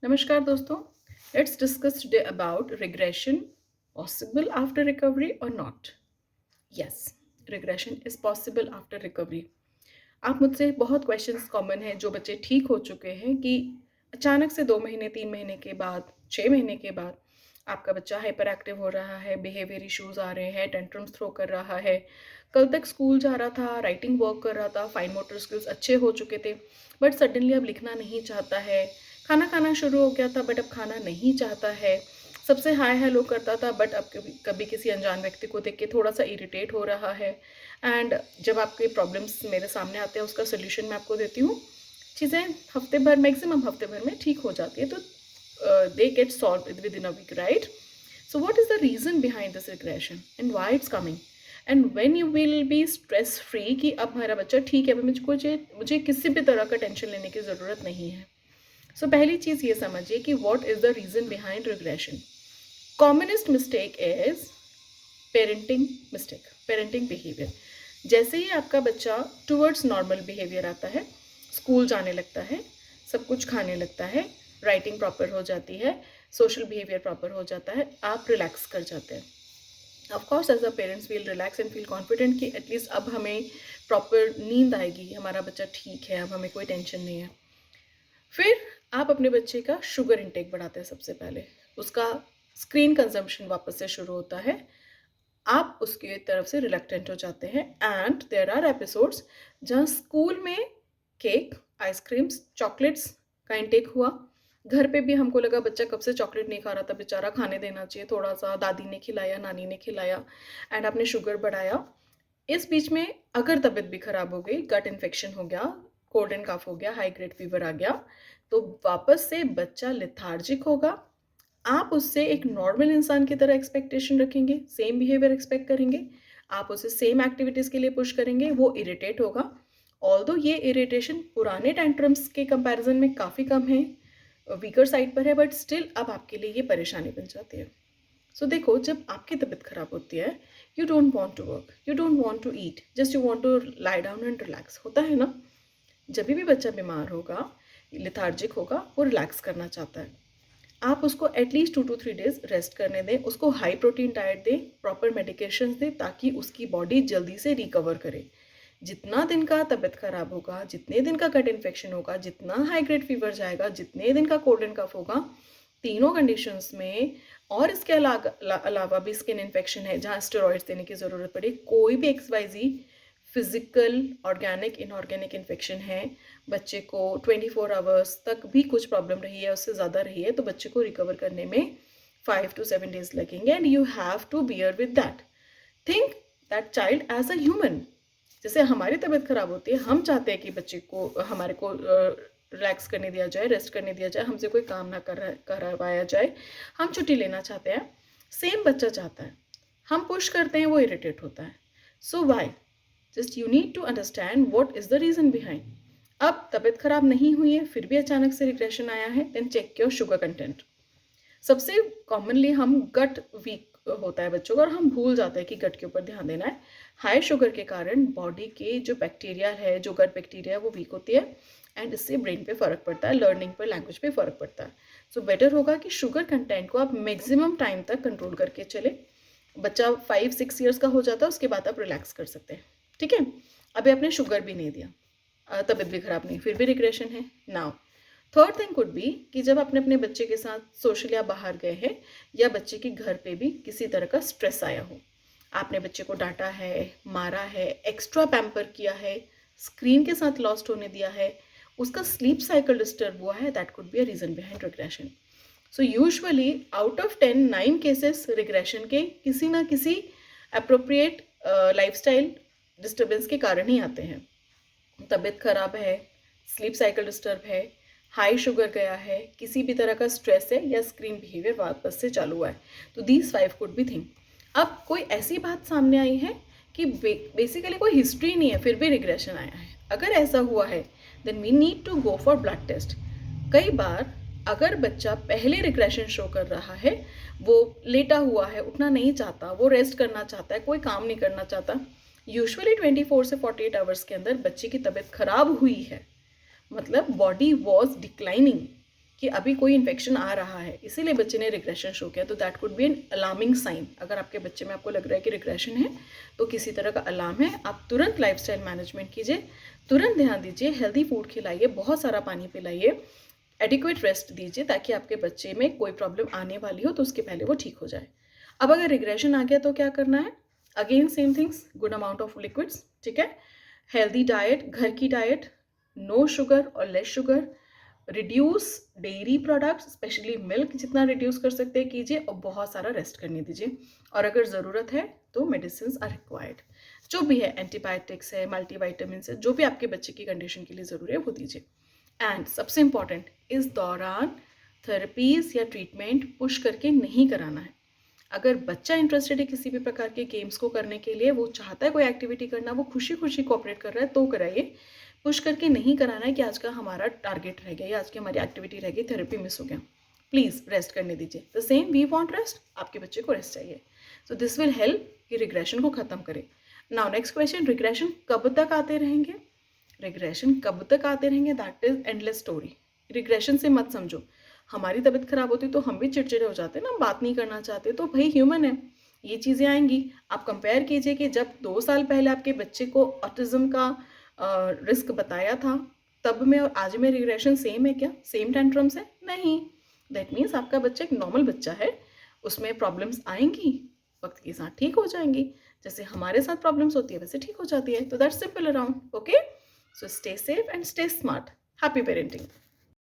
नमस्कार दोस्तों, let's discuss today about regression possible after recovery और not. Yes, regression is possible after recovery. आप मुझसे बहुत क्वेश्चंस कॉमन हैं जो बच्चे ठीक हो चुके हैं कि अचानक से 2 महीने 3 महीने के बाद 6 महीने के बाद आपका बच्चा हाइपर एक्टिव हो रहा है, बिहेवियर इश्यूज आ रहे हैं, टेंट्रम्स थ्रो कर रहा है। कल तक स्कूल जा रहा था, राइटिंग वर्क कर रहा था, फाइन मोटर स्किल्स अच्छे हो चुके थे, बट सडनली अब लिखना नहीं चाहता है। खाना खाना शुरू हो गया था बट अब खाना नहीं चाहता है। सबसे हाय हेलो करता था बट अब कभी कभी किसी अनजान व्यक्ति को देख के थोड़ा सा इरिटेट हो रहा है। एंड जब आपके प्रॉब्लम्स मेरे सामने आते हैं उसका सोल्यूशन मैं आपको देती हूँ। चीज़ें हफ्ते भर, मैक्सिमम हफ्ते भर में ठीक हो जाती है, तो they get solved within a week, right? So what is the reason behind this regression and why it's coming? And when you will be stress free कि अब मेरा बच्चा ठीक है, अब मुझे किसी भी तरह का टेंशन लेने की ज़रूरत नहीं है। So पहली चीज़ ये समझिए कि what is the reason behind regression. Commonest mistake is parenting behavior. जैसे ही आपका बच्चा टूवर्ड्स नॉर्मल बिहेवियर आता है, स्कूल जाने लगता है, सब कुछ खाने लगता है, राइटिंग प्रॉपर हो जाती है, सोशल बिहेवियर प्रॉपर हो जाता है, आप रिलैक्स कर जाते हैं। Of course as a parents will relax and feel confident कि एटलीस्ट अब हमें प्रॉपर नींद आएगी, हमारा बच्चा ठीक है, अब हमें कोई टेंशन नहीं है। फिर आप अपने बच्चे का शुगर इंटेक बढ़ाते हैं। सबसे पहले उसका स्क्रीन कंजम्पशन वापस से शुरू होता है, आप उसके तरफ से रिलक्टेंट हो जाते हैं। एंड देयर आर एपिसोड्स जहाँ स्कूल में केक, आइसक्रीम्स, चॉकलेट्स का इंटेक हुआ। घर पे भी हमको लगा बच्चा कब से चॉकलेट नहीं खा रहा था, बेचारा खाने देना चाहिए थोड़ा सा, दादी ने खिलाया, नानी ने खिलाया, एंड आपने शुगर बढ़ाया। इस बीच में अगर तबीयत भी खराब हो गई, गट इन्फेक्शन हो गया, कोल्ड एंड कफ हो गया, हाई ग्रेड फीवर आ गया, तो वापस से बच्चा लेथार्जिक होगा। आप उससे एक नॉर्मल इंसान की तरह एक्सपेक्टेशन रखेंगे, सेम बिहेवियर एक्सपेक्ट करेंगे, आप उसे सेम एक्टिविटीज़ के लिए पुश करेंगे, वो इरिटेट होगा। ऑल्दो ये इरिटेशन पुराने टेंट्रम्स के कंपैरिजन में काफ़ी कम है, वीकर साइड पर है, बट स्टिल अब आपके लिए ये परेशानी बन जाती है। सो देखो, जब आपकी तबीयत खराब होती है, you don't want to work, you don't want to eat, just you want to lie down and relax, होता है ना। जब भी बच्चा बीमार होगा, लेथार्जिक होगा, वो रिलैक्स करना चाहता है। आप उसको एटलीस्ट 2 to 3 डेज रेस्ट करने दें, उसको हाई प्रोटीन डाइट दें, प्रॉपर मेडिकेशंस दें, ताकि उसकी बॉडी जल्दी से रिकवर करे। जितना दिन का तबीयत खराब होगा, जितने दिन का गट इन्फेक्शन होगा, जितना हाई ग्रेड फीवर जाएगा, जितने दिन का कोल्ड एंड कफ होगा, तीनों कंडीशंस में, और इसके अलावा भी स्किन इन्फेक्शन है जहाँ स्टेरॉइड्स देने की ज़रूरत पड़े, कोई भी XYZ physical, organic, inorganic infection है, बच्चे को 24 आवर्स तक भी कुछ प्रॉब्लम रही है, उससे ज़्यादा रही है, तो बच्चे को रिकवर करने में 5 to 7 डेज लगेंगे, and you have to bear with that. Think that child as a human. जैसे हमारी तबीयत खराब होती है, हम चाहते हैं कि बच्चे को, हमारे को रिलैक्स करने दिया जाए, रेस्ट करने दिया जाए, हमसे कोई काम ना करवाया जाए, हम छुट्टी लेना चाहते हैं। सेम बच्चा चाहता है, हम पुश करते हैं, वो इरिटेट होता है। So why? Just you need to understand what is the reason behind. अब तबीयत खराब नहीं हुई है, फिर भी अचानक से रिग्रेशन आया है, then check your sugar content. सबसे कॉमनली हम गट वीक होता है बच्चों का, और हम भूल जाते हैं कि गट के ऊपर ध्यान देना है। हाई शुगर के कारण बॉडी के जो बैक्टीरिया है, जो गट बैक्टीरिया है, वो वीक होती है, एंड इससे ब्रेन पे फ़र्क पड़ता है, लर्निंग पे, लैंग्वेज पे फ़र्क पड़ता है। सो बेटर होगा कि शुगर कंटेंट को आप मैक्सिमम टाइम तक कंट्रोल करके चले। बच्चा 5-6 ईयर्स का हो जाता है, उसके बाद आप रिलैक्स कर सकते हैं, ठीक है। अभी आपने शुगर भी नहीं दिया, तबीयत भी खराब नहीं, फिर भी रिग्रेशन है। Now third thing could be कि जब आपने अपने बच्चे के साथ सोशल या बाहर गए हैं, या बच्चे के घर पे भी किसी तरह का स्ट्रेस आया हो, आपने बच्चे को डांटा है, मारा है, एक्स्ट्रा पैम्पर किया है, स्क्रीन के साथ लॉस्ट होने दिया है, उसका स्लीप साइकिल डिस्टर्ब हुआ है, that could be a reason behind regression. So usually out of 10, 9 cases regression के किसी ना किसी अप्रोप्रिएट लाइफस्टाइल डिस्टर्बेंस के कारण ही आते हैं। तबीयत खराब है, स्लीप साइकिल डिस्टर्ब है, हाई शुगर गया है, किसी भी तरह का स्ट्रेस है, या स्क्रीन बिहेवियर वापस से चालू हुआ है, तो दीज 5 कुड बी थिंग। अब कोई ऐसी बात सामने आई है कि बेसिकली कोई हिस्ट्री नहीं है, फिर भी रिग्रेशन आया है, अगर ऐसा हुआ है then we need to go for blood test. कई बार अगर बच्चा पहले रिग्रेशन शो कर रहा है, वो लेटा हुआ है, उठना नहीं चाहता, वो रेस्ट करना चाहता है, कोई काम नहीं करना चाहता, यूजुअली 24 से 48 आवर्स के अंदर बच्चे की तबीयत खराब हुई है, मतलब बॉडी वॉज डिक्लाइनिंग, कि अभी कोई इन्फेक्शन आ रहा है, इसीलिए बच्चे ने रिग्रेशन शो किया, तो that could be an alarming sign. अगर आपके बच्चे में आपको लग रहा है कि रिग्रेशन है तो किसी तरह का अलार्म है, आप तुरंत लाइफस्टाइल मैनेजमेंट कीजिए, तुरंत ध्यान दीजिए, हेल्दी फूड खिलाइए, बहुत सारा पानी पिलाइए, एडिक्वेट रेस्ट दीजिए, ताकि आपके बच्चे में कोई प्रॉब्लम आने वाली हो तो उसके पहले वो ठीक हो जाए। अब अगर रिग्रेशन आ गया तो क्या करना है? Again same things, good amount of liquids, ठीक है, हेल्दी डाइट, घर की डाइट, नो शुगर और less sugar, reduce dairy products specially milk, जितना रिड्यूस कर सकते हैं कीजिए, और बहुत सारा रेस्ट करने दीजिए, और अगर ज़रूरत है तो मेडिसिन आर रिक्वायर्ड, जो भी है, एंटीबायोटिक्स है, मल्टीवाइटामिन है, जो भी आपके बच्चे की कंडीशन के लिए ज़रूरी है वो दीजिए। एंड सबसे इम्पॉर्टेंट, इस दौरान थेरेपीज या ट्रीटमेंट पुश करके नहीं कराना है। अगर बच्चा इंटरेस्टेड है किसी भी प्रकार के गेम्स को करने के लिए, वो चाहता है कोई एक्टिविटी करना, वो खुशी खुशी कोऑपरेट कर रहा है तो कराइए, पुश करके नहीं कराना है कि आज का हमारा टारगेट रह गया या आज की हमारी एक्टिविटी रह गई, थेरेपी मिस हो गया, प्लीज़ रेस्ट करने दीजिए। The same we want rest, आपके बच्चे को रेस्ट चाहिए, सो दिस विल हेल्प कि रिग्रेशन को ख़त्म करे। नाउ नेक्स्ट क्वेश्चन, रिग्रेशन कब तक आते रहेंगे? रिग्रेशन कब तक आते रहेंगे? That is endless story. Regression से मत समझो हमारी तबीयत खराब होती तो हम भी चिड़चिड़े हो जाते हैं ना, बात नहीं करना चाहते, तो भाई ह्यूमन है, ये चीज़ें आएंगी। आप कंपेयर कीजिए कि जब 2 साल पहले आपके बच्चे को ऑटिज्म का रिस्क बताया था, तब में और आज में रिग्रेशन सेम है क्या? सेम टेंट्रम्स है? नहीं। दैट मीन्स आपका बच्चा एक नॉर्मल बच्चा है, उसमें प्रॉब्लम्स आएंगी, वक्त के साथ ठीक हो जाएंगी, जैसे हमारे साथ प्रॉब्लम्स होती है वैसे ठीक हो जाती है। तो that's simple around, okay? So stay safe and stay smart. Happy parenting.